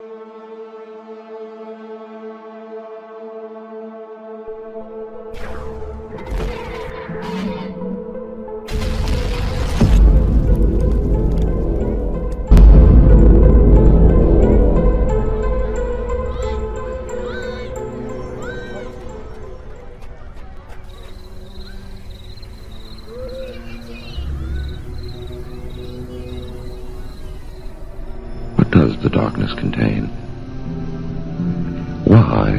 What does the darkness contain? Why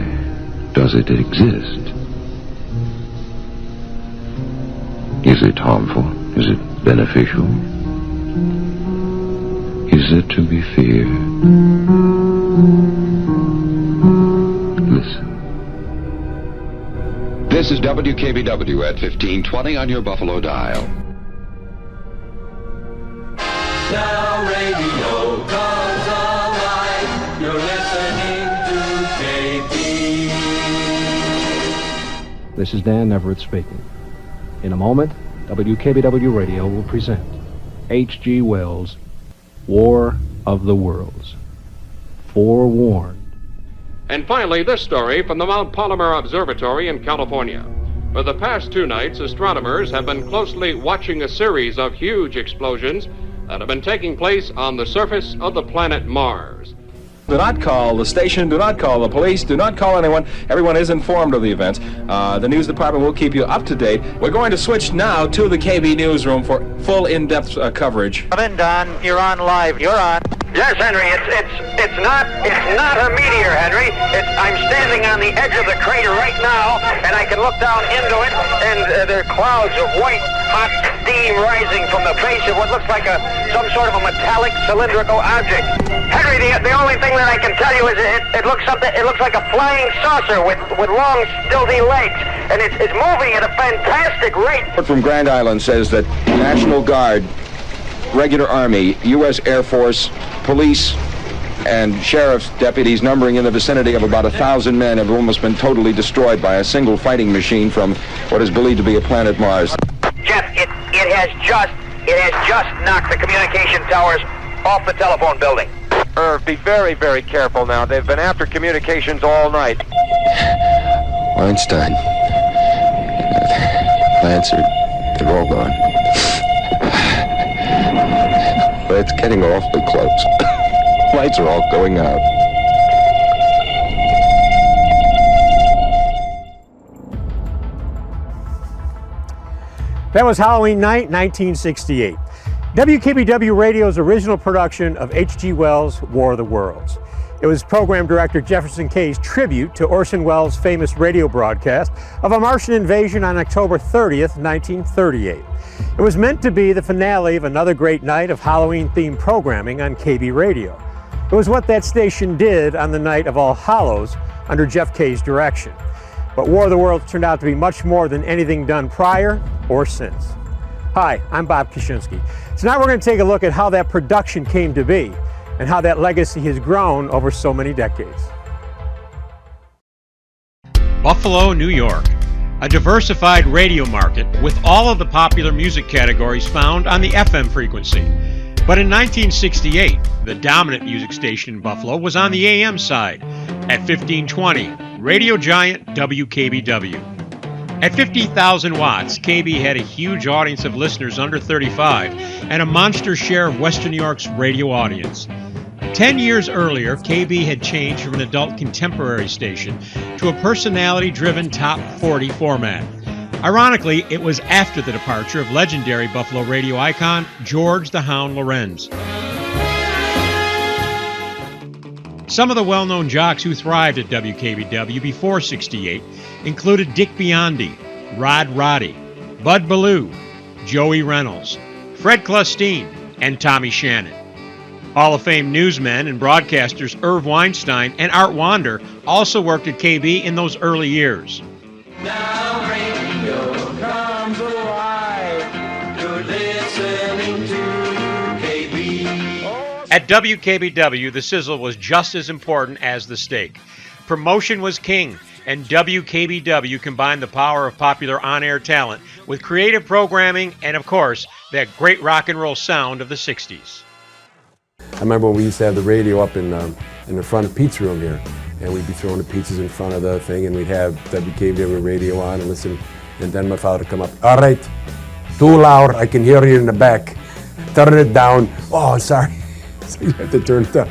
does it exist? Is it harmful? Is it beneficial? Is it to be feared? Listen. This is WKBW at 1520 on your Buffalo dial. Now radio comes alive. You're listening to KB. This is Dan Everett speaking. In a moment, WKBW Radio will present H.G. Wells' War of the Worlds. Forewarned. And finally, this story from the Mount Palomar Observatory in California. For the past 2 nights, astronomers have been closely watching a series of huge explosions that have been taking place on the surface of the planet Mars. Do not call the station, do not call the police, do not call anyone. Everyone is informed of the events. The news department will keep you up to date. We're going to switch now to the KB newsroom for full in-depth coverage. Come in, Don. You're on live. You're on. Yes, Henry. It's not a meteor, Henry. I'm standing on the edge of the crater right now, and I can look down into it, and there are clouds of white, hot steam rising from the base of what looks like some sort of a metallic cylindrical object. Henry, the only thing that I can tell you is it looks like a flying saucer with long, stilty legs, and it's moving at a fantastic rate. From Grand Island says that National Guard, regular Army, U.S. Air Force, police, and sheriff's deputies numbering in the vicinity of about 1,000 men have almost been totally destroyed by a single fighting machine from what is believed to be a planet Mars. Jeff, it has just knocked the communication towers off the telephone building. Irv, be very, very careful now. They've been after communications all night. Einstein. Plants they're all gone. But it's getting awfully close. Lights are all going out. That was Halloween night, 1968. WKBW Radio's original production of H.G. Wells' War of the Worlds. It was program director Jefferson Kaye's tribute to Orson Welles' famous radio broadcast of a Martian invasion on October 30th, 1938. It was meant to be the finale of another great night of Halloween-themed programming on KB Radio. It was what that station did on the night of All Hallows under Jeff Kaye's direction. But War of the Worlds turned out to be much more than anything done prior or since. Hi, I'm Bob Koshinski. Tonight we're going to take a look at how that production came to be and how that legacy has grown over so many decades. Buffalo, New York. A diversified radio market with all of the popular music categories found on the FM frequency. But in 1968, the dominant music station in Buffalo was on the AM side at 1520, radio giant WKBW. At 50,000 watts, KB had a huge audience of listeners under 35 and a monster share of Western New York's radio audience. 10 years earlier, KB had changed from an adult contemporary station to a personality-driven top 40 format. Ironically, it was after the departure of legendary Buffalo radio icon George the Hound Lorenz. Some of the well-known jocks who thrived at WKBW before '68 included Dick Biondi, Rod Roddy, Bud Ballou, Joey Reynolds, Fred Klustine, and Tommy Shannon. Hall of Fame newsmen and broadcasters Irv Weinstein and Art Wander also worked at KB in those early years. Now radio comes alive. You're listening to KB. At WKBW, the sizzle was just as important as the steak. Promotion was king, and WKBW combined the power of popular on-air talent with creative programming and, of course, that great rock and roll sound of the 60s. I remember when we used to have the radio up in the front of pizza room here, and we'd be throwing the pizzas in front of the thing, and we'd have WKBW radio on and listen, and then my father would come up, all right, too loud, I can hear you in the back. Turn it down. Oh, sorry. So you have to turn it down.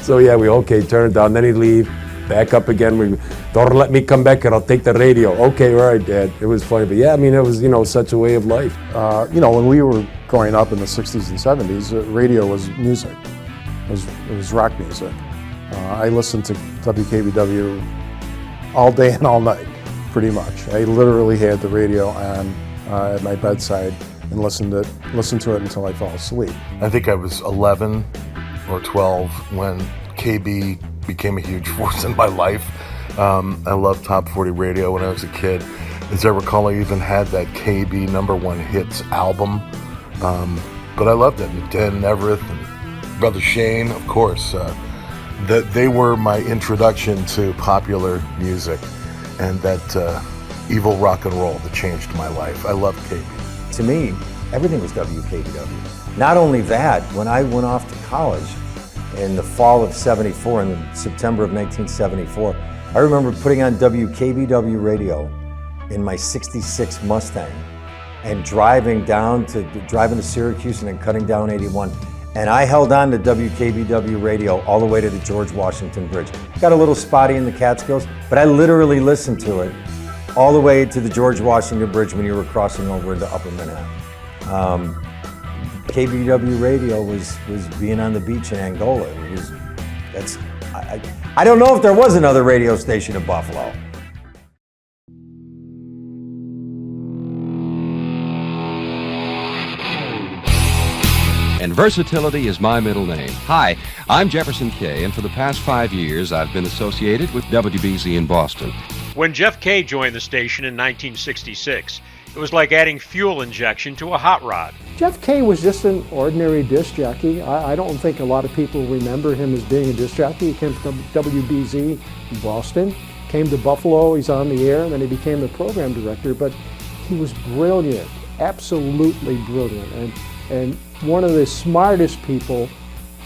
So yeah, turn it down. Then he'd leave, back up again. Don't let me come back and I'll take the radio. Okay, all right, Dad. It was funny, but yeah, I mean, it was, such a way of life. When we were growing up in the 60s and 70s, radio was music. It was rock music. I listened to WKBW all day and all night, pretty much. I literally had the radio on at my bedside and listened to it until I fell asleep. I think I was 11 or 12 when KB became a huge force in my life. I loved Top 40 Radio when I was a kid. As I recall, I even had that KB #1 hits album. But I loved it. And Dan Everett and Brother Shane, of course. They were my introduction to popular music and that evil rock and roll that changed my life. I loved KB. To me, everything was WKBW. Not only that, when I went off to college in the fall of '74, in September of 1974, I remember putting on WKBW Radio in my '66 Mustang and driving to Syracuse and then cutting down 81. And I held on to WKBW Radio all the way to the George Washington Bridge. Got a little spotty in the Catskills, but I literally listened to it all the way to the George Washington Bridge when you were crossing over into Upper Manhattan. KBW Radio was being on the beach in Angola. I don't know if there was another radio station in Buffalo. And versatility is my middle name. Hi, I'm Jefferson Kaye, and for the past 5 years, I've been associated with WBZ in Boston. When Jeff Kaye joined the station in 1966, it was like adding fuel injection to a hot rod. Jeff Kaye was just an ordinary disc jockey. I don't think a lot of people remember him as being a disc jockey. He came from WBZ in Boston, came to Buffalo, he's on the air, and then he became the program director. But he was brilliant, absolutely brilliant, and one of the smartest people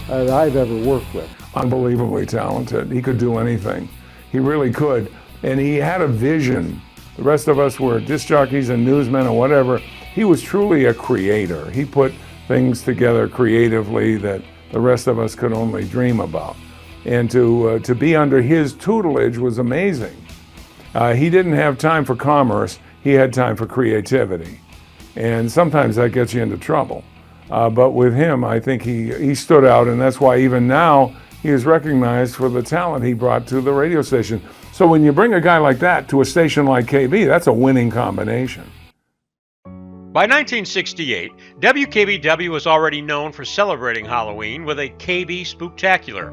that I've ever worked with. Unbelievably talented. He could do anything. He really could. And he had a vision. The rest of us were disc jockeys and newsmen or whatever. He was truly a creator. He put things together creatively that the rest of us could only dream about. And to be under his tutelage was amazing. He didn't have time for commerce. He had time for creativity. And sometimes that gets you into trouble. But with him, I think he stood out, and that's why even now he is recognized for the talent he brought to the radio station. So when you bring a guy like that to a station like KB, that's a winning combination. By 1968, WKBW was already known for celebrating Halloween with a KB Spooktacular,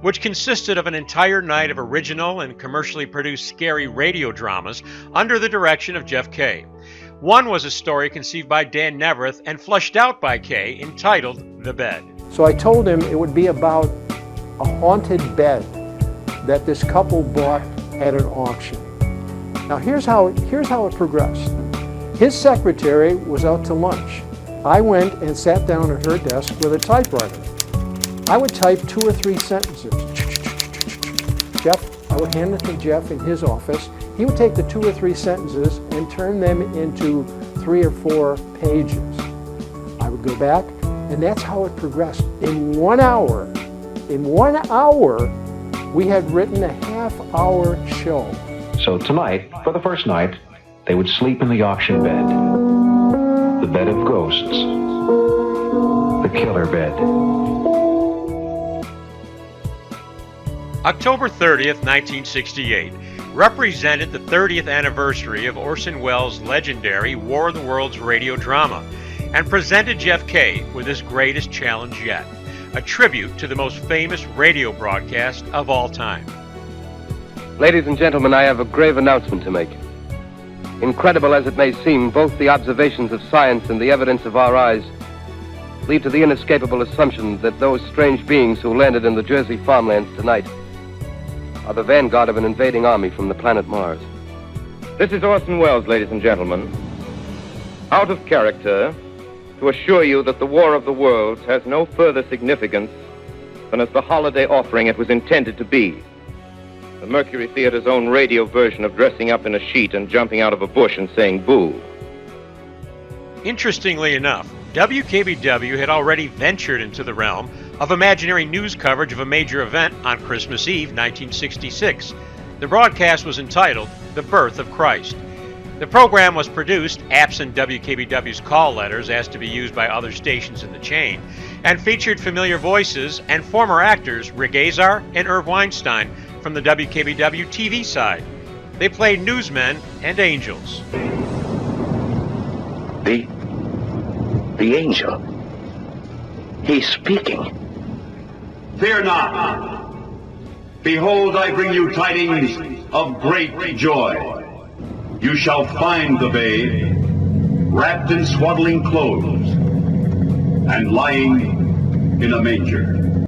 which consisted of an entire night of original and commercially produced scary radio dramas under the direction of Jeff Kaye. One was a story conceived by Dan Neverth and fleshed out by Kaye entitled The Bed. So I told him it would be about a haunted bed that this couple bought at an auction. Now here's how it progressed. His secretary was out to lunch. I went and sat down at her desk with a typewriter. I would type 2 or 3 sentences. I would hand it to Jeff in his office. He would take the 2 or 3 sentences and turn them into 3 or 4 pages. I would go back, and that's how it progressed. In 1 hour, we had written a half-hour show. So tonight, for the first night, they would sleep in the auction bed. The bed of ghosts. The killer bed. October 30th, 1968, represented the 30th anniversary of Orson Welles' legendary War of the Worlds radio drama, and presented Jeff Kaye with his greatest challenge yet, a tribute to the most famous radio broadcast of all time. Ladies and gentlemen, I have a grave announcement to make. Incredible as it may seem, both the observations of science and the evidence of our eyes lead to the inescapable assumption that those strange beings who landed in the Jersey farmlands tonight are the vanguard of an invading army from the planet Mars. This is Orson Welles, ladies and gentlemen. Out of character, to assure you that the War of the Worlds has no further significance and as the holiday offering it was intended to be. The Mercury Theater's own radio version of dressing up in a sheet and jumping out of a bush and saying boo. Interestingly enough, WKBW had already ventured into the realm of imaginary news coverage of a major event on Christmas Eve, 1966. The broadcast was entitled The Birth of Christ. The program was produced, absent WKBW's call letters asked to be used by other stations in the chain, and featured familiar voices and former actors Rick Azar and Irv Weinstein from the WKBW TV side. They played newsmen and angels. The angel. He's speaking. Fear not. Behold, I bring you tidings of great joy. You shall find the babe wrapped in swaddling clothes and lying in a manger.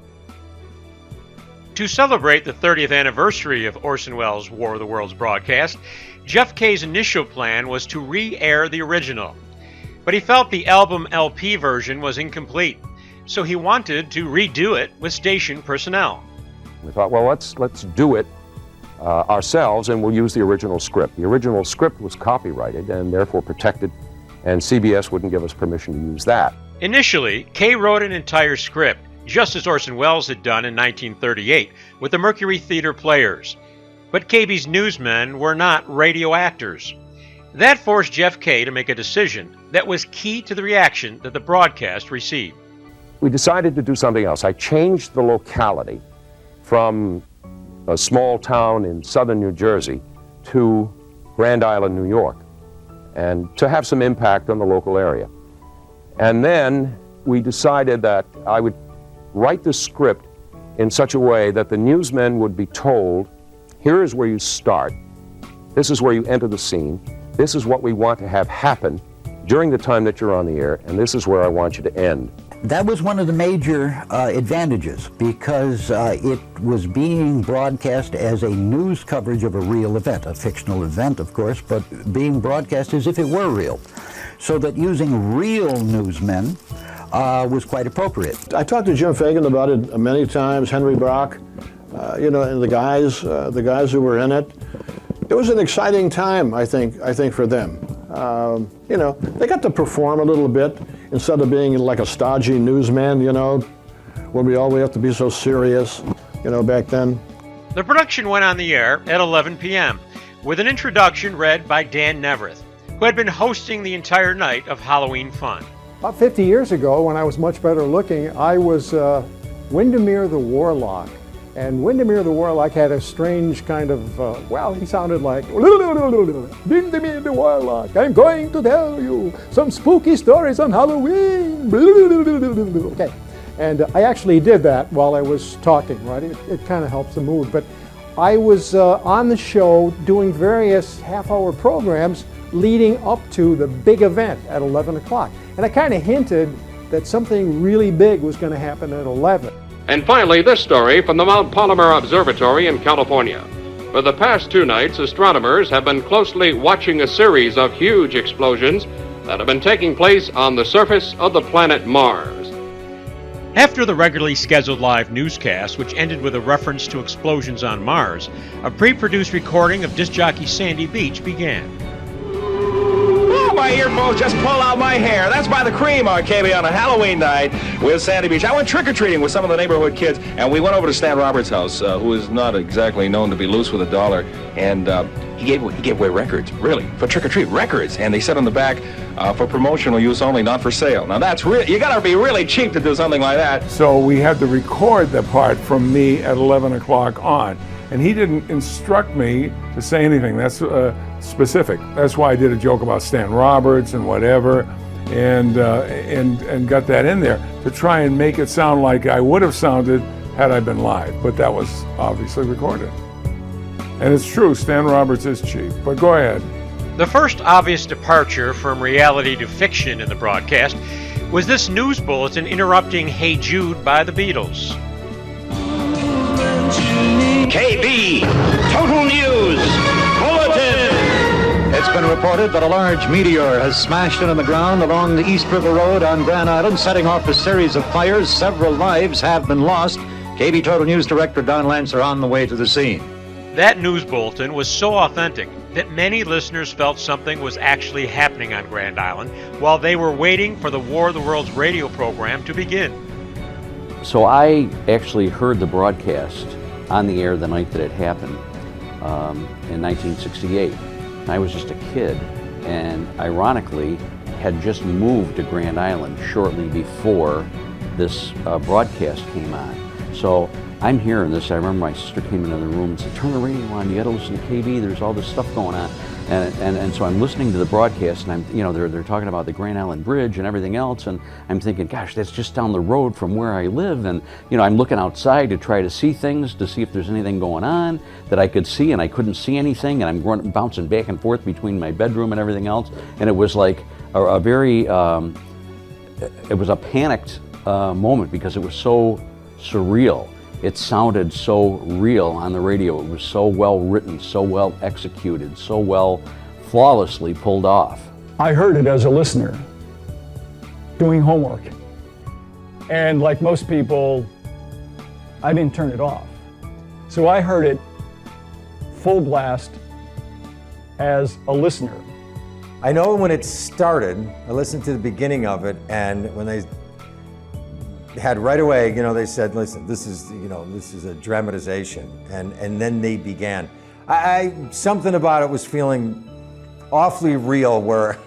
To celebrate the 30th anniversary of Orson Welles' War of the Worlds broadcast, Jeff Kaye's initial plan was to re-air the original. But he felt the album LP version was incomplete, so he wanted to redo it with station personnel. We thought, well, let's do it ourselves, and we'll use the original script. The original script was copyrighted and therefore protected, and CBS wouldn't give us permission to use that. Initially, Kaye wrote an entire script, just as Orson Welles had done in 1938 with the Mercury Theater Players. But KB's newsmen were not radio actors. That forced Jeff Kaye to make a decision that was key to the reaction that the broadcast received. We decided to do something else. I changed the locality from a small town in southern New Jersey to Grand Island, New York, and to have some impact on the local area. And then we decided that I would write the script in such a way that the newsmen would be told, here is where you start, this is where you enter the scene, this is what we want to have happen during the time that you're on the air, and this is where I want you to end. That was one of the major advantages, because it was being broadcast as a news coverage of a real event, a fictional event, of course, but being broadcast as if it were real. So that using real newsmen was quite appropriate. I talked to Jim Fagan about it many times, Henry Brock, and the guys who were in it. It was an exciting time, I think for them. They got to perform a little bit instead of being like a stodgy newsman, where we always have to be so serious, back then. The production went on the air at 11 p.m. with an introduction read by Dan Neverth, who had been hosting the entire night of Halloween fun. About 50 years ago, when I was much better looking, I was Windermere the Warlock. And Windermere the Warlock had a strange kind of, he sounded like, Windermere the Warlock, I'm going to tell you some spooky stories on Halloween. Okay, and I actually did that while I was talking, right? It kind of helps the mood. But I was on the show doing various half-hour programs leading up to the big event at 11 o'clock. And I kind of hinted that something really big was going to happen at 11. And finally, this story from the Mount Palomar Observatory in California. For the past 2 nights, astronomers have been closely watching a series of huge explosions that have been taking place on the surface of the planet Mars. After the regularly scheduled live newscast, which ended with a reference to explosions on Mars, a pre-produced recording of disc jockey Sandy Beach began. My earphones just pull out my hair. That's by the Cream on KB on a Halloween night with Sandy Beach. I went trick-or-treating with some of the neighborhood kids, and we went over to Stan Roberts' house, who is not exactly known to be loose with a dollar, and he gave away records, really, for trick-or-treat records, and they said on the back, for promotional use only, not for sale. Now that's you gotta be really cheap to do something like that. So we had to record the part from me at 11 o'clock on. And he didn't instruct me to say anything. That's specific. That's why I did a joke about Stan Roberts and whatever, and got that in there to try and make it sound like I would have sounded had I been live. But that was obviously recorded. And it's true, Stan Roberts is cheap. But go ahead. The first obvious departure from reality to fiction in the broadcast was this news bulletin interrupting Hey Jude by the Beatles. KB, Total News, Bulletin. It's been reported that a large meteor has smashed into the ground along the East River Road on Grand Island, setting off a series of fires. Several lives have been lost. KB Total News Director Don Lance are on the way to the scene. That news bulletin was so authentic that many listeners felt something was actually happening on Grand Island while they were waiting for the War of the Worlds radio program to begin. So I actually heard the broadcast on the air the night that it happened in 1968. I was just a kid and ironically had just moved to Grand Island shortly before this broadcast came on. So I'm hearing this. I remember my sister came into the room and said, "Turn the radio on, you gotta listen to KB, there's all this stuff going on." And so I'm listening to the broadcast, and they're talking about the Grand Island Bridge and everything else, and I'm thinking, gosh, that's just down the road from where I live, and I'm looking outside to try to see things, to see if there's anything going on that I could see, and I couldn't see anything, and I'm bouncing back and forth between my bedroom and everything else, and it was like a very, it was a panicked moment because it was so surreal. It sounded so real on the radio. It was so well written, so well executed, so well, flawlessly pulled off. I heard it as a listener, doing homework. And like most people, I didn't turn it off. So I heard it full blast as a listener. I know when it started, I listened to the beginning of it, and when they had right away, they said, listen, this is a dramatization. And then they began. Something about it was feeling awfully real where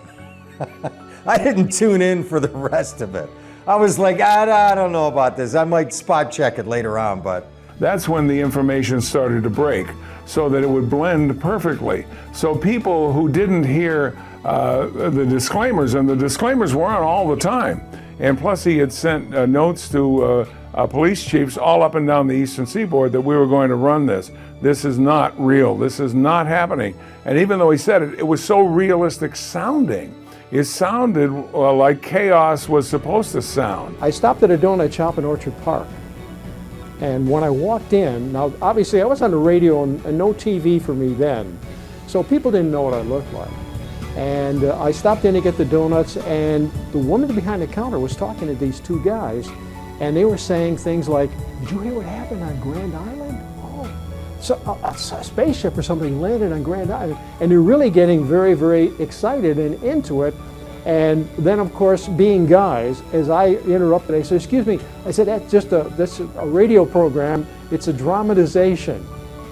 I didn't tune in for the rest of it. I was like, I don't know about this. I might spot check it later on, but. That's when the information started to break so that it would blend perfectly. So people who didn't hear the disclaimers, and the disclaimers were on all the time. And plus he had sent notes to police chiefs all up and down the Eastern Seaboard that we were going to run this. This is not real. This is not happening. And even though he said it, it was so realistic sounding. It sounded like chaos was supposed to sound. I stopped at a donut shop in Orchard Park. And when I walked in, now obviously I was on the radio and no TV for me then. So people didn't know what I looked like. And I stopped in to get the donuts, and the woman behind the counter was talking to these two guys, and they were saying things like, "Did you hear what happened on Grand Island? Oh, so a spaceship or something landed on Grand Island." And they're really getting very, very excited and into it. And then, of course, being guys, as I interrupted, I said, "Excuse me," I said, that's a radio program. It's a dramatization."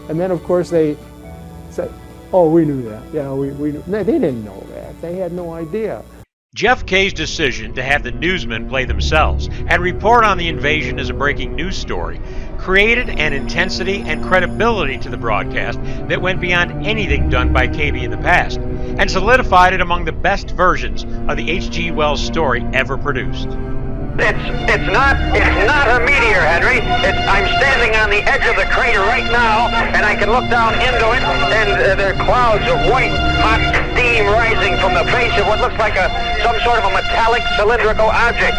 And then, of course, they said, "Oh, we knew that." Yeah, we knew. No, they didn't know that. They had no idea. Jeff Kaye's decision to have the newsmen play themselves and report on the invasion as a breaking news story created an intensity and credibility to the broadcast that went beyond anything done by KB in the past, and solidified it among the best versions of the H.G. Wells story ever produced. It's not a meteor, Henry. I'm standing on the edge of the crater right now, and I can look down into it, and there are clouds of white, hot steam rising from the face of what looks like some sort of a metallic cylindrical object.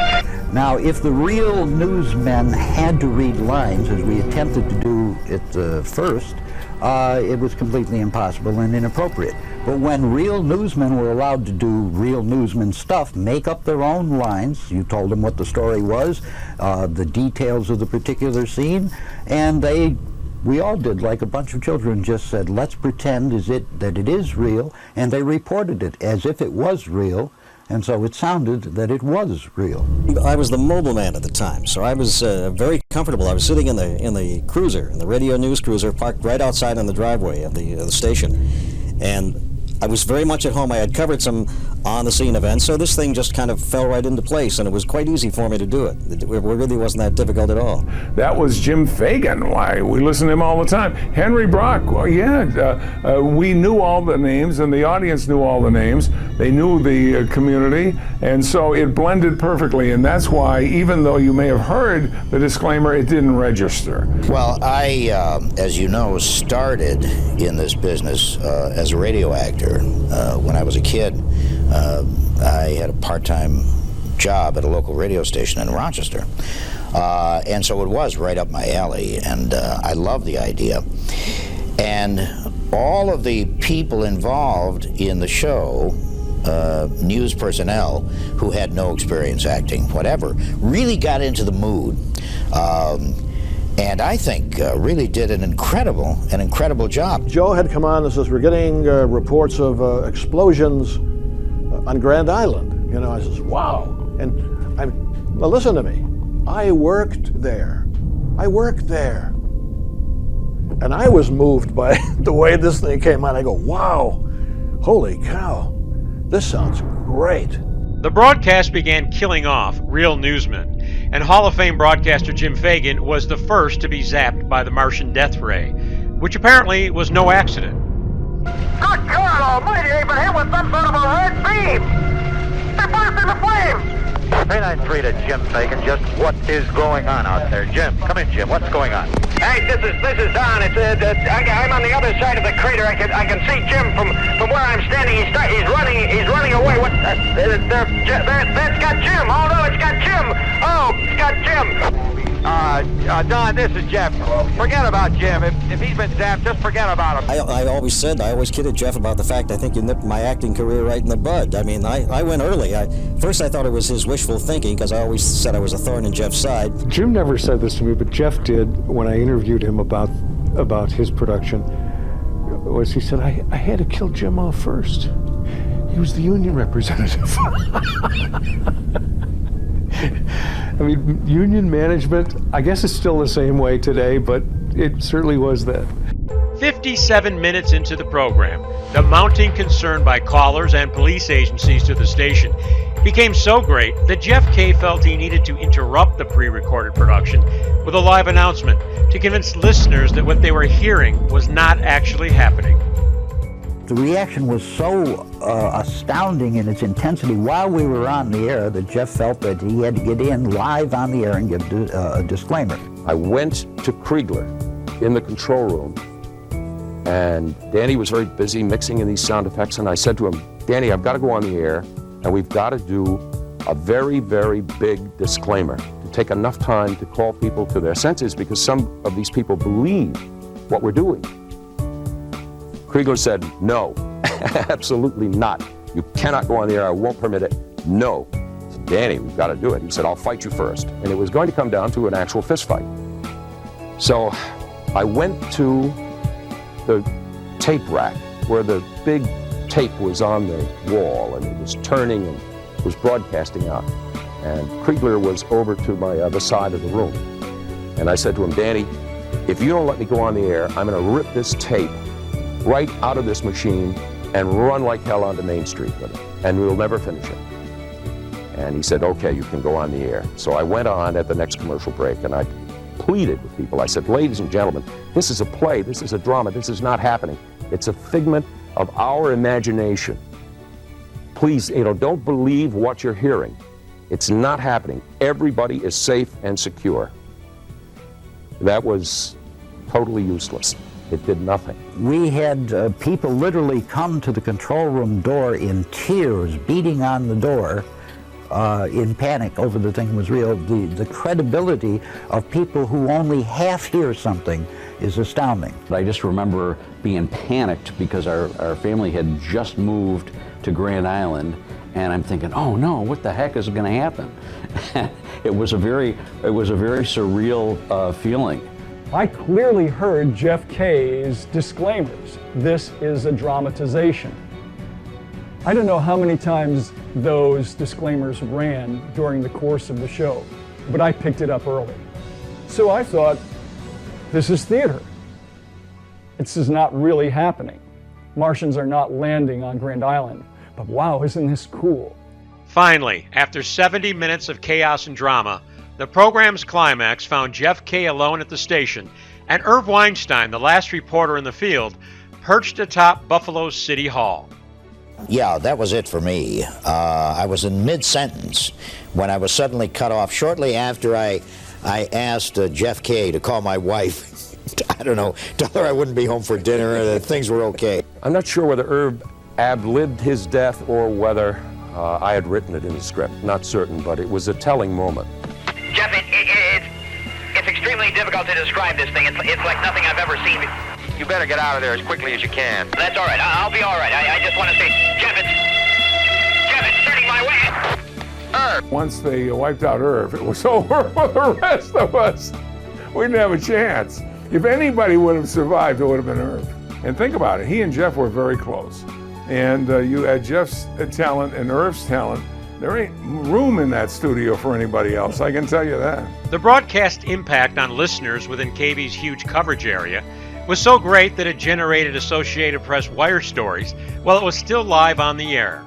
Now, if the real newsmen had to read lines, as we attempted to do at first, it was completely impossible and inappropriate. But when real newsmen were allowed to do real newsman stuff, make up their own lines, you told them what the story was, the details of the particular scene, and we all did, like a bunch of children, just said, let's pretend that it is real, and they reported it as if it was real. And so it sounded that it was real. I was the mobile man at the time, so I was very comfortable. I was sitting in the cruiser, in the radio news cruiser, parked right outside on the driveway of the station. And I was very much at home. I had covered some on-the-scene events, so this thing just kind of fell right into place, and it was quite easy for me to do it. It really wasn't that difficult at all. That was Jim Fagan. Why, we listened to him all the time. Henry Brock, well, yeah, we knew all the names, and the audience knew all the names. They knew the community, and so it blended perfectly, and that's why, even though you may have heard the disclaimer, it didn't register. Well, I, as you know, started in this business as a radio actor. When I was a kid, I had a part-time job at a local radio station in Rochester. And so it was right up my alley, and I loved the idea. And all of the people involved in the show, news personnel who had no experience acting, whatever, really got into the mood. and I think really did an incredible job. Joe had come on and says, we're getting reports of explosions on Grand Island. You know, I says, wow. And now listen to me. I worked there. And I was moved by the way this thing came on. I go, wow, holy cow, this sounds great. The broadcast began killing off real newsmen, and Hall of Fame broadcaster Jim Fagan was the first to be zapped by the Martian death ray, which apparently was no accident. Good God almighty, they've been hit with some sort of a red beam! They burst into flames! 393 to Jim Fagan, just what is going on out there? Jim, come in, Jim, what's going on? Hey, this is Don. I'm on the other side of the crater. I can see Jim from where I'm standing. He's running away. That's got Jim. Oh no, it's got Jim. Oh, it's got Jim. Don, this is Jeff. Forget about Jim. If he's been zapped, just forget about him. I always kidded Jeff about the fact I think you nipped my acting career right in the bud. I mean, I went early. First I thought it was his wishful thinking because I always said I was a thorn in Jeff's side. Jim never said this to me, but Jeff did when I interviewed him about his production. Was he said, I had to kill Jim off first. He was the union representative. I mean, union management, I guess it's still the same way today, but it certainly was then. 57 minutes into the program, the mounting concern by callers and police agencies to the station became so great that Jeff Kaye felt he needed to interrupt the pre-recorded production with a live announcement to convince listeners that what they were hearing was not actually happening. The reaction was so astounding in its intensity while we were on the air that Jeff felt that he had to get in live on the air and give a disclaimer. I went to Kriegler in the control room, and Danny was very busy mixing in these sound effects, and I said to him, Danny, I've got to go on the air, and we've got to do a very, very big disclaimer to take enough time to call people to their senses because some of these people believe what we're doing. Kriegler said, no, absolutely not. You cannot go on the air. I won't permit it. No. I said, Danny, we've got to do it. He said, I'll fight you first. And it was going to come down to an actual fist fight. So I went to the tape rack where the big tape was on the wall and it was turning and was broadcasting out. And Kriegler was over to my other side of the room. And I said to him, Danny, if you don't let me go on the air, I'm going to rip this tape right out of this machine and run like hell onto Main Street with it, and we'll never finish it. And he said, okay, you can go on the air. So I went on at the next commercial break, and I pleaded with people. I said, ladies and gentlemen, this is a play, this is a drama, this is not happening. It's a figment of our imagination. Please, don't believe what you're hearing. It's not happening. Everybody is safe and secure. That was totally useless. It did nothing. We had people literally come to the control room door in tears, beating on the door in panic over the thing was real. The credibility of people who only half hear something is astounding. I just remember being panicked because our family had just moved to Grand Island, and I'm thinking, oh no, what the heck is going to happen? It was a very surreal feeling. I clearly heard Jeff Kaye's disclaimers. This is a dramatization. I don't know how many times those disclaimers ran during the course of the show, but I picked it up early. So I thought, this is theater. This is not really happening. Martians are not landing on Grand Island, but wow, isn't this cool? Finally, after 70 minutes of chaos and drama, the program's climax found Jeff Kaye alone at the station, and Irv Weinstein, the last reporter in the field, perched atop Buffalo's City Hall. Yeah, that was it for me. I was in mid-sentence when I was suddenly cut off shortly after I asked Jeff Kaye to call my wife. I don't know, tell her I wouldn't be home for dinner and that things were okay. I'm not sure whether Irv ad-libbed his death or whether I had written it in the script. Not certain, but it was a telling moment. Jeff, it's extremely difficult to describe this thing. It's like nothing I've ever seen. You better get out of there as quickly as you can. That's all right. I'll be all right. I just want to say, Jeff, it's turning my way. Once they wiped out Irv, it was over for the rest of us. we didn't have a chance. If anybody would have survived, it would have been Irv. And think about it, he and Jeff were very close. And you had Jeff's talent and Irv's talent. There ain't room in that studio for anybody else, I can tell you that. The broadcast impact on listeners within KB's huge coverage area was so great that it generated Associated Press wire stories while it was still live on the air.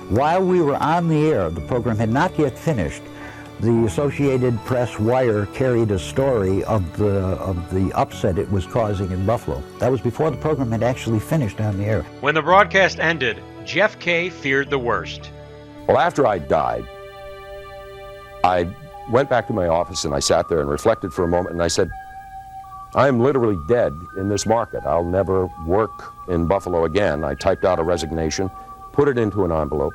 While we were on the air, the program had not yet finished. The Associated Press wire carried a story of the upset it was causing in Buffalo. That was before the program had actually finished on the air. When the broadcast ended, Jeff Kaye feared the worst. Well, after I died, I went back to my office and I sat there and reflected for a moment and I said, I'm literally dead in this market. I'll never work in Buffalo again. I typed out a resignation, put it into an envelope,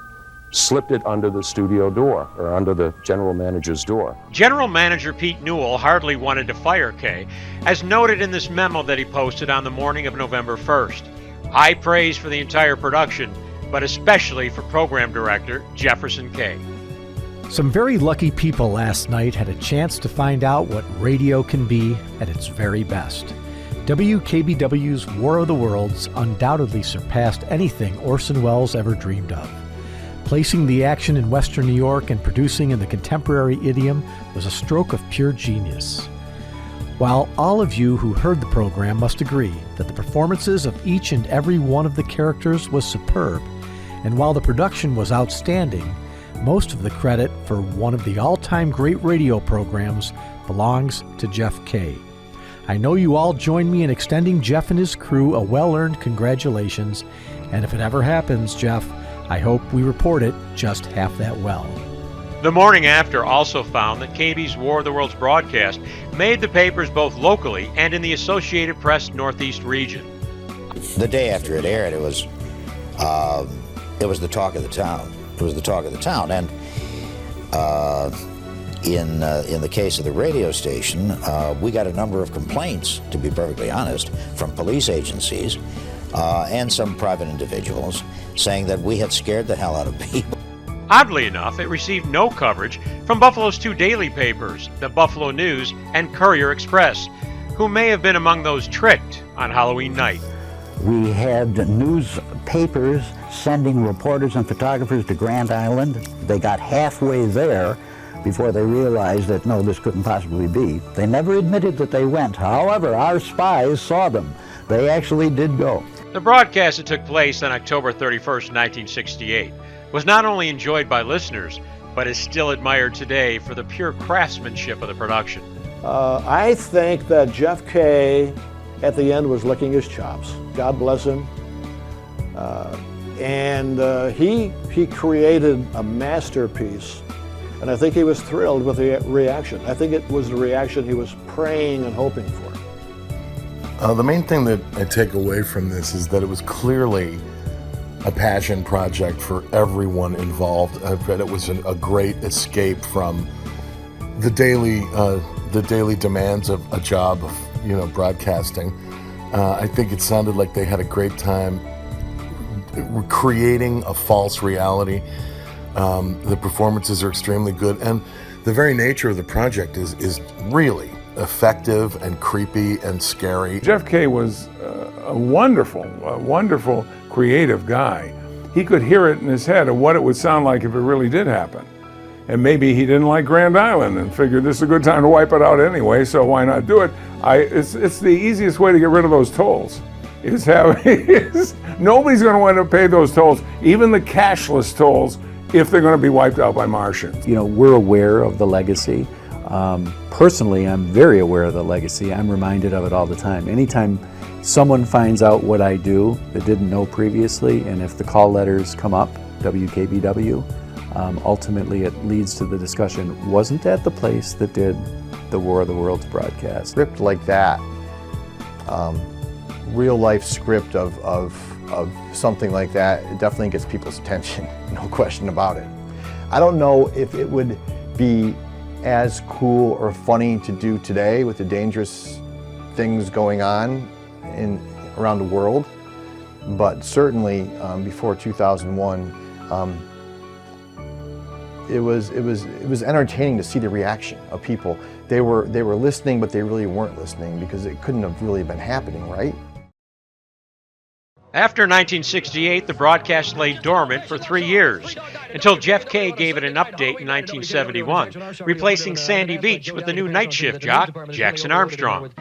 slipped it under the studio door, or under the general manager's door. General Manager Pete Newell hardly wanted to fire Kaye, as noted in this memo that he posted on the morning of November 1st. High praise for the entire production, but especially for program director Jefferson Kaye. Some very lucky people last night had a chance to find out what radio can be at its very best. WKBW's War of the Worlds undoubtedly surpassed anything Orson Welles ever dreamed of. Placing the action in Western New York and producing in the contemporary idiom was a stroke of pure genius. While all of you who heard the program must agree that the performances of each and every one of the characters was superb, and while the production was outstanding, most of the credit for one of the all-time great radio programs belongs to Jeff Kaye. I know you all join me in extending Jeff and his crew a well-earned congratulations, and if it ever happens, Jeff, I hope we report it just half that well. The morning after also found that KB's War of the Worlds broadcast made the papers both locally and in the Associated Press Northeast region. The day after it aired, it was the talk of the town. It was the talk of the town, and in the case of the radio station, we got a number of complaints, to be perfectly honest, from police agencies and some private individuals saying that we had scared the hell out of people. Oddly enough, it received no coverage from Buffalo's two daily papers, the Buffalo News and Courier Express, who may have been among those tricked on Halloween night. We had newspapers sending reporters and photographers to Grand Island. They got halfway there before they realized that, no, this couldn't possibly be. They never admitted that they went. However, our spies saw them. They actually did go. The broadcast that took place on October 31st, 1968, was not only enjoyed by listeners, but is still admired today for the pure craftsmanship of the production. I think that Jeff Kaye at the end was licking his chops. God bless him. He created a masterpiece, and I think he was thrilled with the reaction. I think it was the reaction he was praying and hoping for. The main thing that I take away from this is that it was clearly a passion project for everyone involved. It was a great escape from the daily demands of a job of broadcasting. I think it sounded like they had a great time creating a false reality. The performances are extremely good, and the very nature of the project is really effective and creepy and scary. Jeff Kaye was a wonderful creative guy. He could hear it in his head of what it would sound like if it really did happen. And maybe he didn't like Grand Island and figured this is a good time to wipe it out anyway, so why not do it? It's the easiest way to get rid of those tolls. Nobody's going to want to pay those tolls, even the cashless tolls, if they're going to be wiped out by Martians. We're aware of the legacy. Personally, I'm very aware of the legacy. I'm reminded of it all the time. Anytime someone finds out what I do that didn't know previously, and if the call letters come up, WKBW, ultimately it leads to the discussion, wasn't that the place that did the War of the Worlds broadcast? Script like that, real life script of something like that, it definitely gets people's attention, no question about it. I don't know if it would be as cool or funny to do today with the dangerous things going on around the world, but certainly before 2001, it was entertaining to see the reaction of people. They were listening, but they really weren't listening because it couldn't have really been happening, right? After 1968, the broadcast lay dormant for 3 years, until Jeff Kaye gave it an update in 1971, replacing Sandy Beach with the new night shift jock, Jackson Armstrong.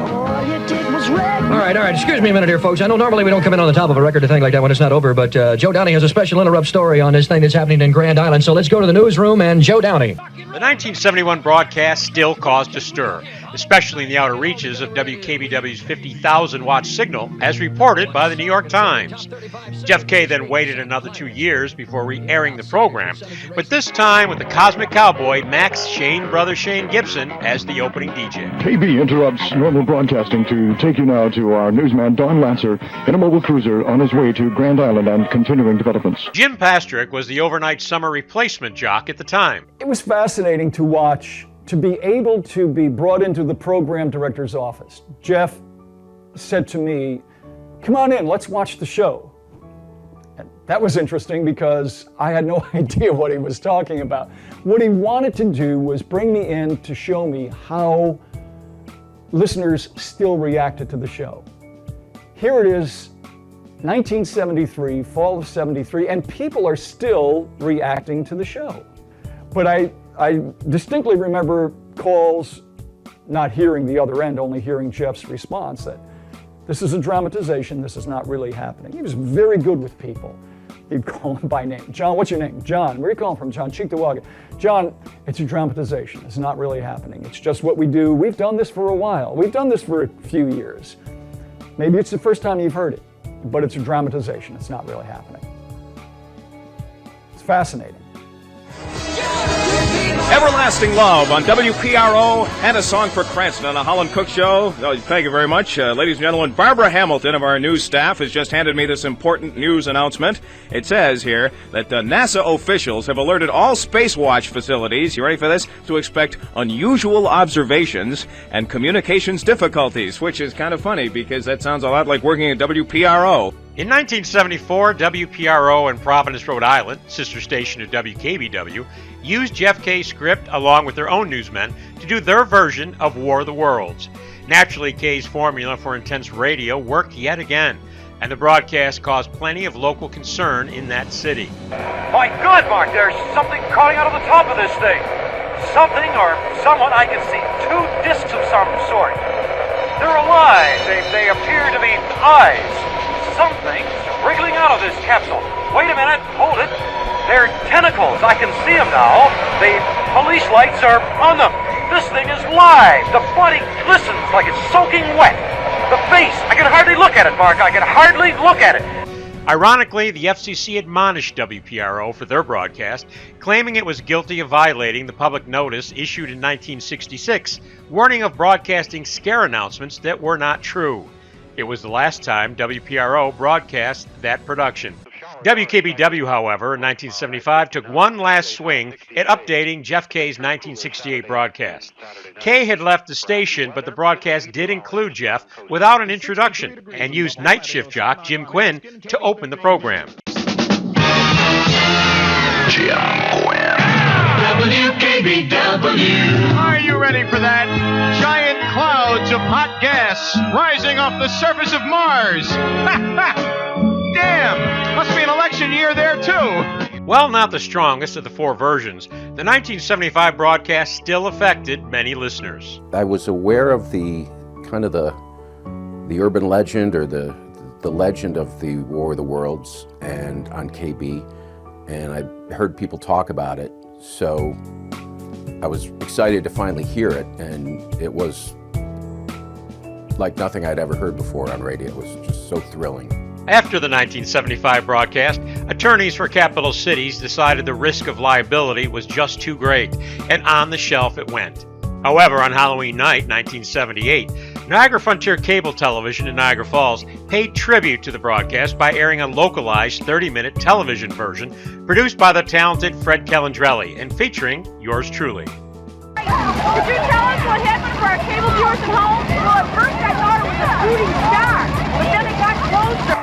All right. Excuse me a minute here, folks. I know normally we don't come in on the top of a record or thing like that when it's not over, but Joe Downey has a special interrupt story on this thing that's happening in Grand Island, so let's go to the newsroom and Joe Downey. The 1971 broadcast still caused a stir, especially in the outer reaches of WKBW's 50,000-watt signal, as reported by the New York Times. Jeff Kaye then waited another 2 years before re-airing the program, but this time with the Cosmic Cowboy, Max Shane Brother Shane Gibson, as the opening DJ. KB interrupts normal broadcasting to take you now to our newsman Don Lancer in a mobile cruiser on his way to Grand Island and continuing developments. Jim Pastrick was the overnight summer replacement jock at the time. It was fascinating to watch, to be able to be brought into the program director's office. Jeff said to me, "Come on in, let's watch the show." And that was interesting because I had no idea what he was talking about. What he wanted to do was bring me in to show me how listeners still reacted to the show. Here it is, 1973, fall of 73, and people are still reacting to the show. But I distinctly remember calls, not hearing the other end, only hearing Jeff's response that this is a dramatization, this is not really happening. He was very good with people. He'd call him by name. "John, what's your name?" "John." "Where are you calling from?" "John, Cheektowaga." "John, it's a dramatization. It's not really happening. It's just what we do. We've done this for a while. We've done this for a few years. Maybe it's the first time you've heard it, but it's a dramatization. It's not really happening." It's fascinating. Everlasting Love on WPRO, and a song for Cranston on the Holland Cook Show. Oh, thank you very much. Ladies and gentlemen, Barbara Hamilton of our news staff has just handed me this important news announcement. It says here that NASA officials have alerted all Spacewatch facilities, you ready for this, to expect unusual observations and communications difficulties, which is kind of funny because that sounds a lot like working at WPRO. In 1974, WPRO in Providence, Rhode Island, sister station to WKBW, used Jeff Kaye's script along with their own newsmen to do their version of War of the Worlds. Naturally, Kaye's formula for intense radio worked yet again, and the broadcast caused plenty of local concern in that city. My God, Mark, there's something crawling out of the top of this thing. Something or someone, I can see 2 discs of some sort. They're alive. They appear to be eyes. Something's wriggling out of this capsule. Wait a minute, hold it. They're tentacles. I can see them now. The police lights are on them. This thing is live. The body glistens like it's soaking wet. The face, I can hardly look at it, Mark. I can hardly look at it. Ironically, the FCC admonished WPRO for their broadcast, claiming it was guilty of violating the public notice issued in 1966, warning of broadcasting scare announcements that were not true. It was the last time WPRO broadcast that production. WKBW, however, in 1975 took one last swing at updating Jeff Kaye's 1968 broadcast. Kaye had left the station, but the broadcast did include Jeff without an introduction and used night shift jock Jim Quinn to open the program. Jim Quinn. WKBW. Are you ready for that? Giant clouds of hot gas rising off the surface of Mars. Damn! Must be an election year there, too. While not the strongest of the 4 versions, the 1975 broadcast still affected many listeners. I was aware of the kind of the urban legend or the legend of the War of the Worlds and on KB, and I heard people talk about it, so I was excited to finally hear it, and it was like nothing I'd ever heard before on radio. It was just so thrilling. After the 1975 broadcast, attorneys for capital cities decided the risk of liability was just too great, and on the shelf it went. However, on Halloween night, 1978, Niagara Frontier Cable Television in Niagara Falls paid tribute to the broadcast by airing a localized 30-minute television version produced by the talented Fred Calandrelli and featuring yours truly. Could you tell us what happened for our cable viewers at home? Well, at first I thought it was a shooting star, but then it got closer.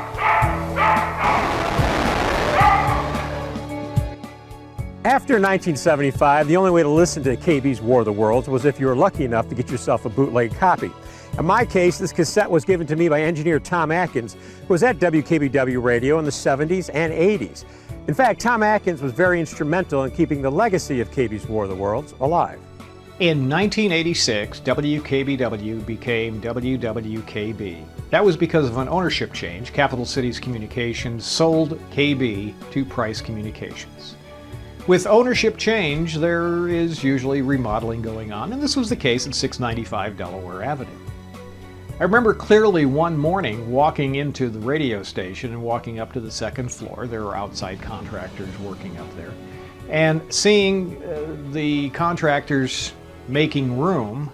After 1975, the only way to listen to KB's War of the Worlds was if you were lucky enough to get yourself a bootleg copy. In my case, this cassette was given to me by engineer Tom Atkins, who was at WKBW Radio in the 70s and 80s. In fact, Tom Atkins was very instrumental in keeping the legacy of KB's War of the Worlds alive. In 1986, WKBW became WWKB. That was because of an ownership change. Capital Cities Communications sold KB to Price Communications. With ownership change, there is usually remodeling going on, and this was the case at 695 Delaware Avenue. I remember clearly one morning walking into the radio station and walking up to the second floor. There were outside contractors working up there, and seeing the contractors making room.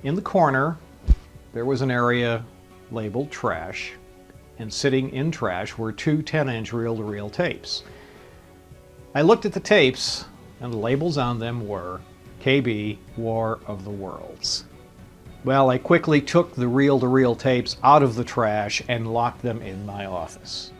In the corner, there was an area labeled trash, and sitting in trash were two 10-inch reel-to-reel tapes. I looked at the tapes, and the labels on them were KB War of the Worlds. Well, I quickly took the reel-to-reel tapes out of the trash and locked them in my office.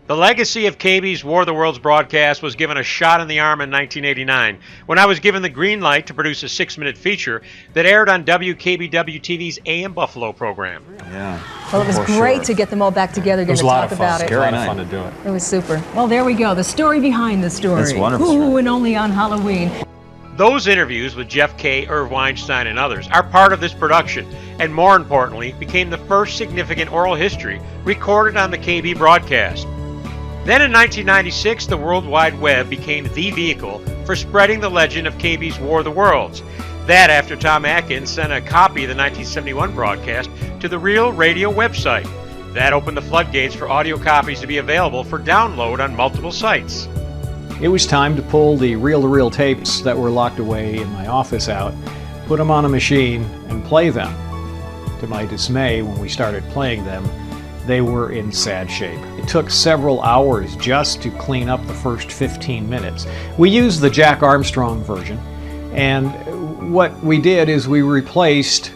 The legacy of KB's War of the Worlds broadcast was given a shot in the arm in 1989 when I was given the green light to produce a 6-minute feature that aired on WKBW TV's AM Buffalo program. Yeah. Well, it was great to get them all back together again to talk about it. It was a lot of fun to do it. It was super. Well, there we go. The story behind the story. That's wonderful. Ooh, and only on Halloween. Those interviews with Jeff Kaye, Irv Weinstein, and others are part of this production, and more importantly, became the first significant oral history recorded on the KB broadcast. Then in 1996, the World Wide Web became the vehicle for spreading the legend of KB's War of the Worlds. That after Tom Atkins sent a copy of the 1971 broadcast to the Real Radio website. That opened the floodgates for audio copies to be available for download on multiple sites. It was time to pull the reel-to-reel tapes that were locked away in my office out, put them on a machine, and play them. To my dismay, when we started playing them, they were in sad shape. It took several hours just to clean up the first 15 minutes. We used the Jack Armstrong version, and what we did is we replaced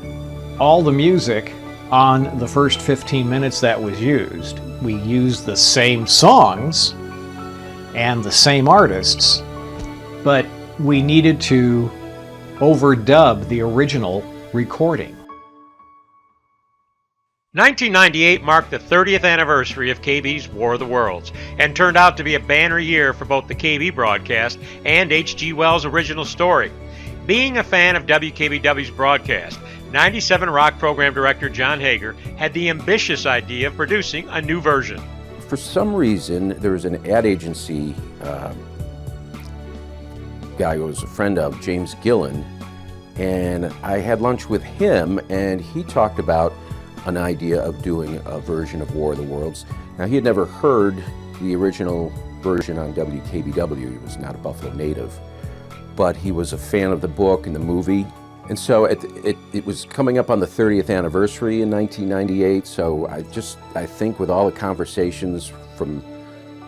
all the music on the first 15 minutes that was used. We used the same songs and the same artists, but we needed to overdub the original recording. 1998 marked the 30th anniversary of KB's War of the Worlds and turned out to be a banner year for both the KB broadcast and H.G. Wells' original story. Being a fan of WKBW's broadcast, 97 Rock program director John Hager had the ambitious idea of producing a new version. For some reason, there was an ad agency guy who was a friend of, James Gillen, and I had lunch with him, and he talked about an idea of doing a version of War of the Worlds. Now, he had never heard the original version on WKBW. He was not a Buffalo native, but he was a fan of the book and the movie. And so it was coming up on the 30th anniversary in 1998, so I think with all the conversations from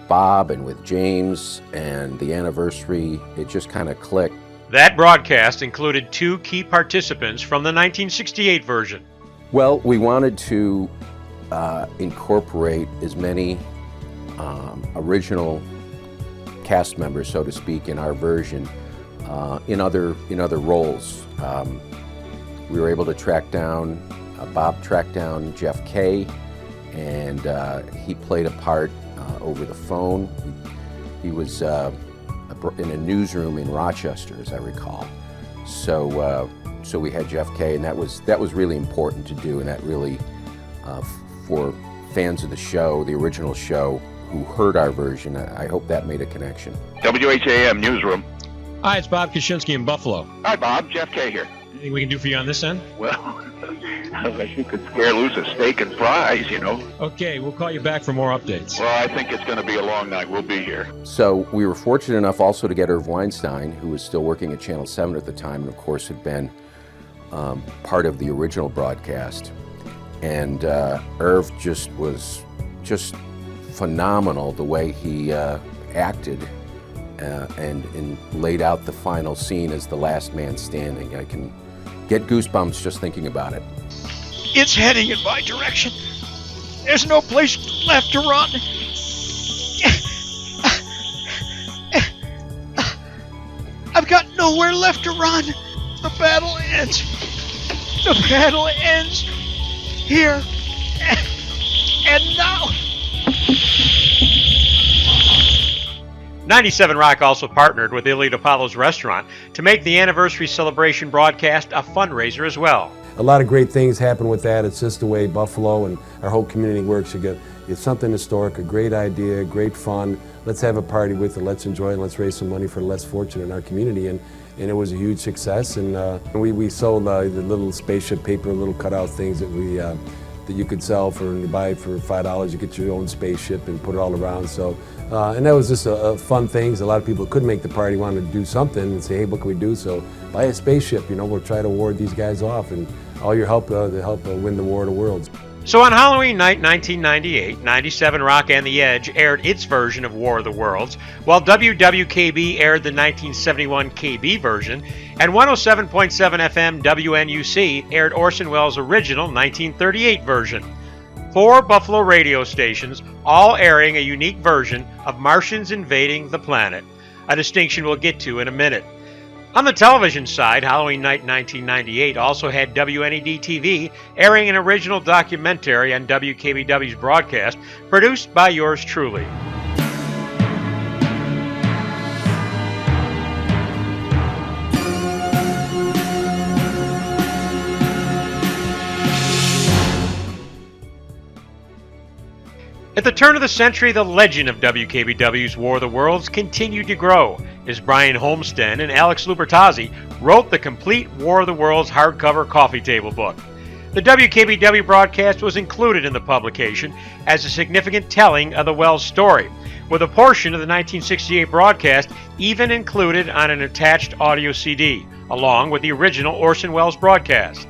Bob and with James and the anniversary, it just kind of clicked. That broadcast included two key participants from the 1968 version. Well, we wanted to incorporate as many original cast members, so to speak, in our version in other roles. We were able to track down, Bob tracked down Jeff Kaye, and he played a part over the phone. He was in a newsroom in Rochester, as I recall. So we had Jeff Kaye, and that was really important to do, and that really, for fans of the show, the original show, who heard our version, I hope that made a connection. WHAM Newsroom. Hi, it's Bob Koshinski in Buffalo. Hi, Bob. Jeff Kaye here. Anything we can do for you on this end? Well, unless you could scare loose a steak and fries, you know. Okay, we'll call you back for more updates. Well, I think it's going to be a long night. We'll be here. So we were fortunate enough also to get Irv Weinstein, who was still working at Channel 7 at the time, and of course had been part of the original broadcast. And Irv was just phenomenal the way he acted and laid out the final scene as the last man standing. I can get goosebumps just thinking about it. It's heading in my direction. There's no place left to run. nowhere left to run. The battle ends. The battle ends here and now. 97 Rock also partnered with Elite Apollo's Restaurant to make the anniversary celebration broadcast a fundraiser as well. A lot of great things happen with that. It's just the way Buffalo and our whole community works. You get it's something historic, a great idea, great fun. Let's have a party with it. Let's enjoy it. Let's raise some money for the less fortunate in our community. And it was a huge success. And we sold the little spaceship paper, little cutout things that we that you could sell for and you buy it for $5. You get your own spaceship and put it all around. So and that was just a fun thing. A lot of people couldn't make the party, wanted to do something and say, hey, what can we do? So buy a spaceship. You know, we'll try to ward these guys off and all your help to help win the War of the Worlds. So on Halloween night 1998, 97 Rock and The Edge aired its version of War of the Worlds, while WWKB aired the 1971 KB version, and 107.7 FM WNUC aired Orson Welles' original 1938 version. 4 Buffalo radio stations, all airing a unique version of Martians invading the planet, a distinction we'll get to in a minute. On the television side, Halloween night 1998 also had WNED-TV airing an original documentary on WKBW's broadcast, produced by yours truly. At the turn of the century, the legend of WKBW's War of the Worlds continued to grow as Brian Holmsten and Alex Lubertazzi wrote the complete War of the Worlds hardcover coffee table book. The WKBW broadcast was included in the publication as a significant telling of the Wells story, with a portion of the 1968 broadcast even included on an attached audio CD, along with the original Orson Welles broadcast.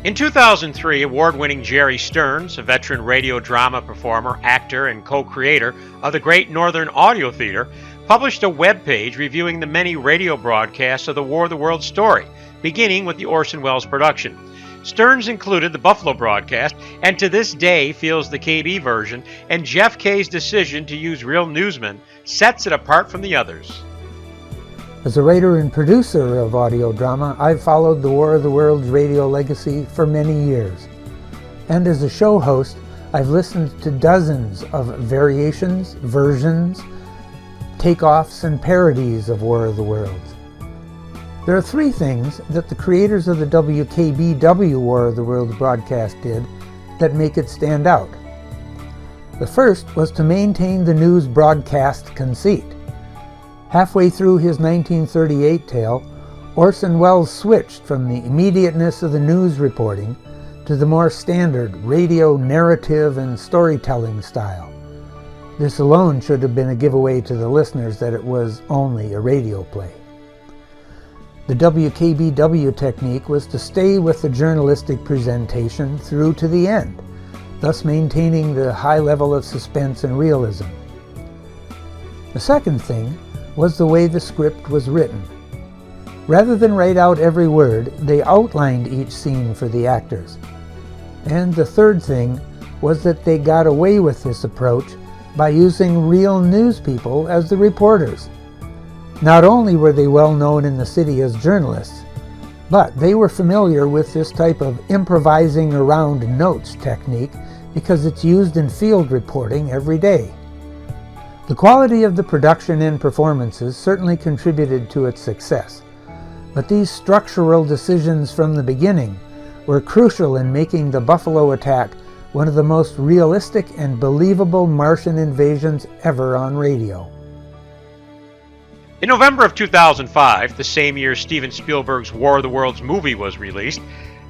In 2003, award-winning Jerry Stearns, a veteran radio drama performer, actor, and co-creator of the Great Northern Audio Theater, published a webpage reviewing the many radio broadcasts of the War of the Worlds story, beginning with the Orson Welles production. Stearns included the Buffalo broadcast, and to this day feels the KB version, and Jeff Kaye's decision to use real newsmen sets it apart from the others. As a writer and producer of audio drama, I've followed the War of the Worlds radio legacy for many years. And as a show host, I've listened to dozens of variations, versions, takeoffs, and parodies of War of the Worlds. There are 3 things that the creators of the WKBW War of the Worlds broadcast did that make it stand out. The first was to maintain the news broadcast conceit. Halfway through his 1938 tale, Orson Welles switched from the immediateness of the news reporting to the more standard radio narrative and storytelling style. This alone should have been a giveaway to the listeners that it was only a radio play. The WKBW technique was to stay with the journalistic presentation through to the end, thus maintaining the high level of suspense and realism. The second thing was the way the script was written. Rather than write out every word, they outlined each scene for the actors. And the third thing was that they got away with this approach by using real news people as the reporters. Not only were they well known in the city as journalists, but they were familiar with this type of improvising around notes technique because it's used in field reporting every day. The quality of the production and performances certainly contributed to its success, but these structural decisions from the beginning were crucial in making the Buffalo attack one of the most realistic and believable Martian invasions ever on radio. In November of 2005, the same year Steven Spielberg's War of the Worlds movie was released,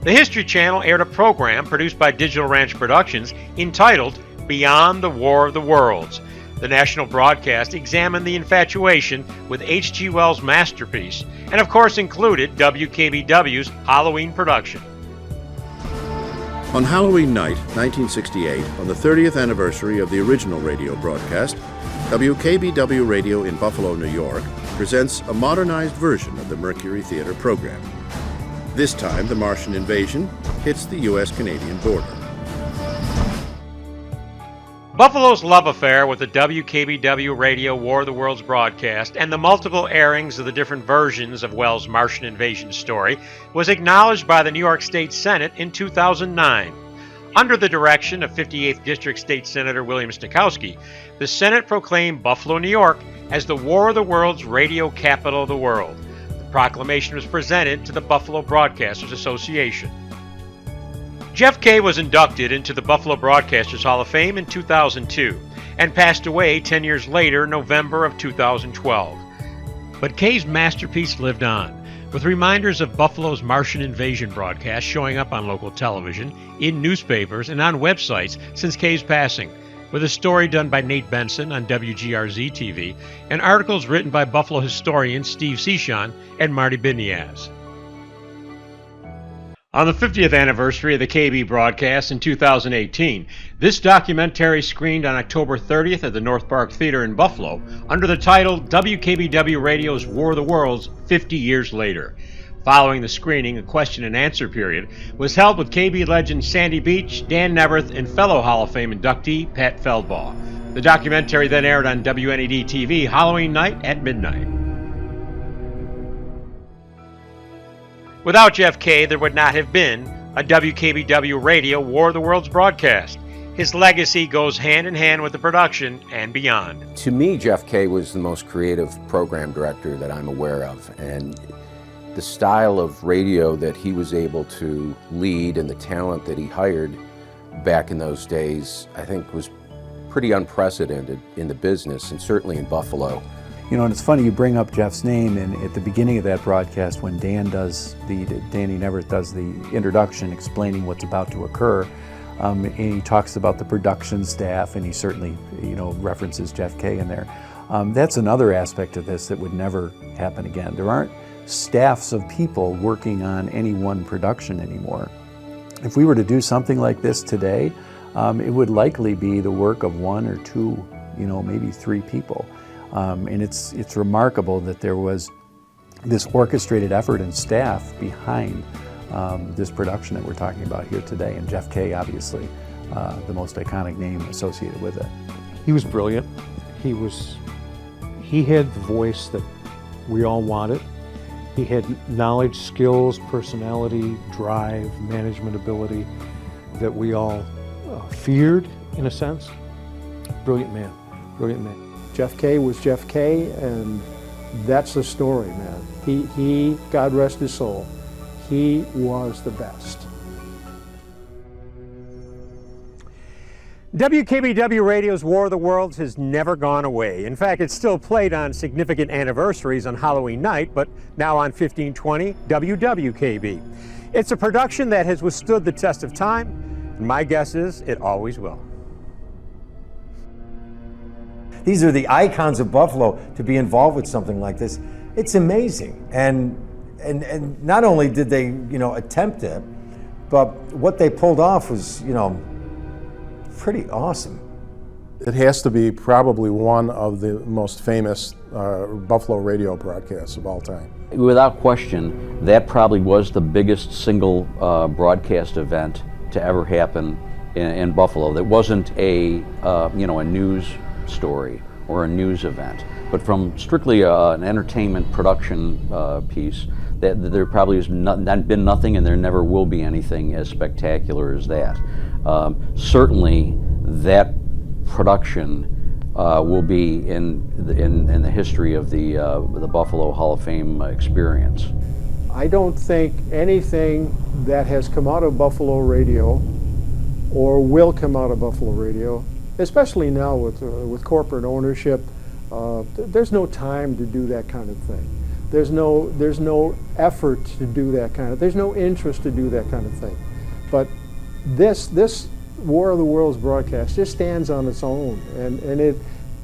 the History Channel aired a program produced by Digital Ranch Productions entitled Beyond the War of the Worlds. The national broadcast examined the infatuation with H.G. Wells' masterpiece, and of course included WKBW's Halloween production. On Halloween night, 1968, on the 30th anniversary of the original radio broadcast, WKBW Radio in Buffalo, New York, presents a modernized version of the Mercury Theater program. This time, the Martian invasion hits the U.S.-Canadian border. Buffalo's love affair with the WKBW Radio War of the Worlds broadcast and the multiple airings of the different versions of Wells' Martian invasion story was acknowledged by the New York State Senate in 2009. Under the direction of 58th District State Senator William Stokowski, the Senate proclaimed Buffalo, New York as the War of the Worlds radio capital of the world. The proclamation was presented to the Buffalo Broadcasters Association. Jeff Kaye was inducted into the Buffalo Broadcasters Hall of Fame in 2002 and passed away 10 years later, November of 2012. But Kaye's masterpiece lived on, with reminders of Buffalo's Martian invasion broadcast showing up on local television, in newspapers, and on websites since Kaye's passing, with a story done by Nate Benson on WGRZ-TV and articles written by Buffalo historians Steve Cichon and Marty Biniaz. On the 50th anniversary of the KB broadcast in 2018, this documentary screened on October 30th at the North Park Theater in Buffalo under the title WKBW Radio's War of the Worlds 50 Years Later. Following the screening, a question and answer period was held with KB legend Sandy Beach, Dan Neverth, and fellow Hall of Fame inductee Pat Feldbaugh. The documentary then aired on WNED-TV Halloween night at midnight. Without Jeff Kaye, there would not have been a WKBW Radio War of the Worlds broadcast. His legacy goes hand in hand with the production and beyond. To me, Jeff Kaye was the most creative program director that I'm aware of, and the style of radio that he was able to lead and the talent that he hired back in those days, I think was pretty unprecedented in the business and certainly in Buffalo. You know, and it's funny you bring up Jeff's name, and at the beginning of that broadcast when Danny Neverth does the introduction explaining what's about to occur, and he talks about the production staff, and he certainly, references Jeff Kaye in there. That's another aspect of this that would never happen again. There aren't staffs of people working on any one production anymore. If we were to do something like this today, it would likely be the work of one or two, maybe three people. And it's remarkable that there was this orchestrated effort and staff behind this production that we're talking about here today. And Jeff Kaye, obviously, the most iconic name associated with it. He was brilliant. He had the voice that we all wanted. He had knowledge, skills, personality, drive, management ability that we all feared, in a sense. Brilliant man, brilliant man. Jeff Kaye was Jeff Kaye, and that's the story, man. He, God rest his soul, he was the best. WKBW Radio's War of the Worlds has never gone away. In fact, it's still played on significant anniversaries on Halloween night, but now on 1520 WWKB. It's a production that has withstood the test of time, and my guess is it always will. These are the icons of Buffalo. To be involved with something like this, it's amazing. And not only did they, attempt it, but what they pulled off was, pretty awesome. It has to be probably one of the most famous Buffalo radio broadcasts of all time. Without question, that probably was the biggest single broadcast event to ever happen in Buffalo. That wasn't a news story or a news event, but from strictly an entertainment production piece, that there probably has not been nothing, and there never will be anything as spectacular as that. Certainly, that production will be in the history of the Buffalo Hall of Fame experience. I don't think anything that has come out of Buffalo radio or will come out of Buffalo radio, especially now with corporate ownership, there's no time to do that kind of thing. There's no effort to do that kind of. There's no interest to do that kind of thing. But this War of the Worlds broadcast just stands on its own, and it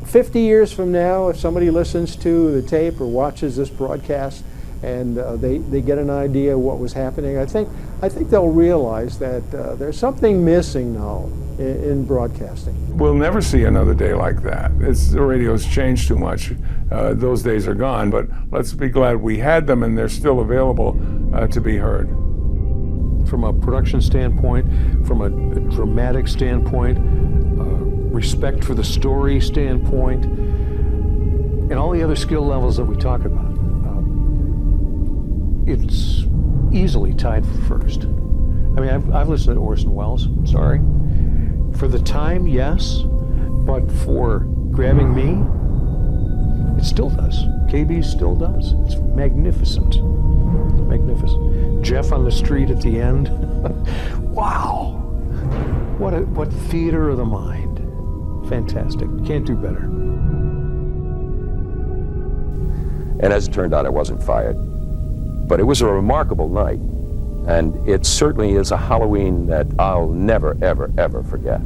50 years from now, if somebody listens to the tape or watches this broadcast and they get an idea of what was happening, I think they'll realize that there's something missing now in broadcasting. We'll never see another day like that. The radio's changed too much. Those days are gone, but let's be glad we had them and they're still available to be heard. From a production standpoint, from a dramatic standpoint, respect for the story standpoint, and all the other skill levels that we talk about. It's easily tied for first. I mean, I've listened to Orson Welles, sorry. For the time, yes, but for grabbing me, it still does. KB still does. It's magnificent. Magnificent. Jeff on the street at the end. Wow. What theater of the mind. Fantastic. Can't do better. And as it turned out, I wasn't fired. But it was a remarkable night. And it certainly is a Halloween that I'll never, ever, ever forget.